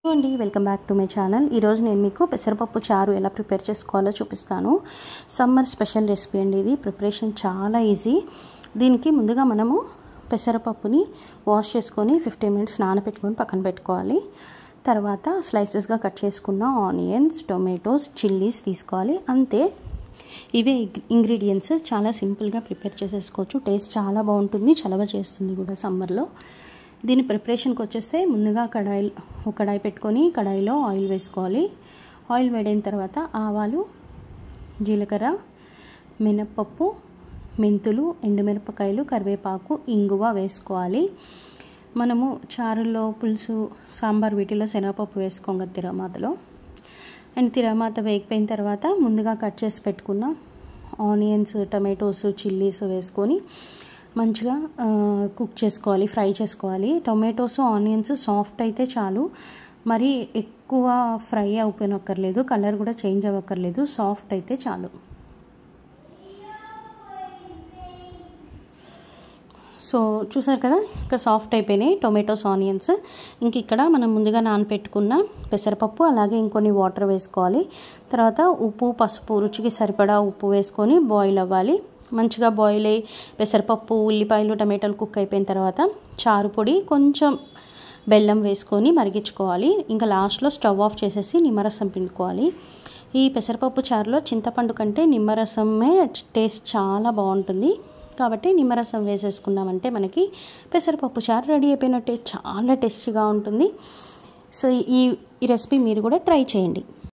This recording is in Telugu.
అండి welcome back to my channel. ఈరోజు నేను మీకు పెసరపప్పు చారు ఎలా ప్రిపేర్ చేసుకోవాలో చూపిస్తాను. సమ్మర్ స్పెషల్ రెసిపీ అండి. ఇది ప్రిపరేషన్ చాలా ఈజీ. దీనికి ముందుగా మనము పెసరపప్పుని వాష్ చేసుకొని 15 మినిట్స్ నానబెట్టుకొని పక్కన పెట్టుకోవాలి. తర్వాత స్లైసెస్గా కట్ చేసుకున్న ఆనియన్స్, టొమాటోస్, చిల్లీస్ తీసుకోవాలి. అంతే, ఇవే ఇంగ్రీడియంట్స్. చాలా సింపుల్గా ప్రిపేర్ చేసేసుకోవచ్చు. టేస్ట్ చాలా బాగుంటుంది, చలవ చేస్తుంది కూడా సమ్మర్లో. దీని ప్రిపరేషన్కి వచ్చేస్తే ముందుగా కడాయి పెట్టుకొని కడాయిలో ఆయిల్ వేసుకోవాలి. ఆయిల్ వేడైన తర్వాత ఆవాలు, జీలకర్ర, మినప్పప్పు, మెంతులు, ఎండుమిరపకాయలు, కరివేపాకు, ఇంగువ వేసుకోవాలి. మనము చారుల్లో, పులుసు, సాంబార్ వీటిలో శనగపప్పు వేసుకోం కదా తిరమాతలో. అండ్ తిరమాత వేగిపోయిన తర్వాత ముందుగా కట్ చేసి పెట్టుకున్న ఆనియన్స్, టమాటోస్, చిల్లీస్ వేసుకొని మంచిగా కుక్ చేసుకోవాలి, ఫ్రై చేసుకోవాలి. టొమాటోస్, ఆనియన్స్ సాఫ్ట్ అయితే చాలు, మరి ఎక్కువ ఫ్రై అయిపోయినక్కర్లేదు, కలర్ కూడా చేంజ్ అవ్వక్కర్లేదు, సాఫ్ట్ అయితే చాలు. సో చూసారు కదా, ఇక్కడ సాఫ్ట్ అయిపోయినాయి టొమాటోస్, ఆనియన్స్. ఇంక ఇక్కడ మనం ముందుగా నానపెట్టుకున్న పెసరపప్పు, అలాగే ఇంకొన్ని వాటర్ వేసుకోవాలి. తర్వాత ఉప్పు, పసుపు, రుచికి సరిపడా ఉప్పు వేసుకొని బాయిల్ అవ్వాలి. మంచిగా బాయిల్ అయ్యి పెసరపప్పు, ఉల్లిపాయలు, టమాటాలు కుక్ అయిపోయిన తర్వాత చారు పొడి, కొంచెం బెల్లం వేసుకొని మరిగించుకోవాలి. ఇంకా లాస్ట్లో స్టవ్ ఆఫ్ చేసేసి నిమ్మరసం పిండుకోవాలి. ఈ పెసరపప్పు చారులో చింతపండు కంటే నిమ్మరసమే టేస్ట్ చాలా బాగుంటుంది. కాబట్టి నిమ్మరసం వేసేసుకున్నామంటే మనకి పెసరపప్పు చారు రెడీ అయిపోయినట్టే, చాలా టేస్టీగా ఉంటుంది. సో ఈ రెసిపీ మీరు కూడా ట్రై చేయండి.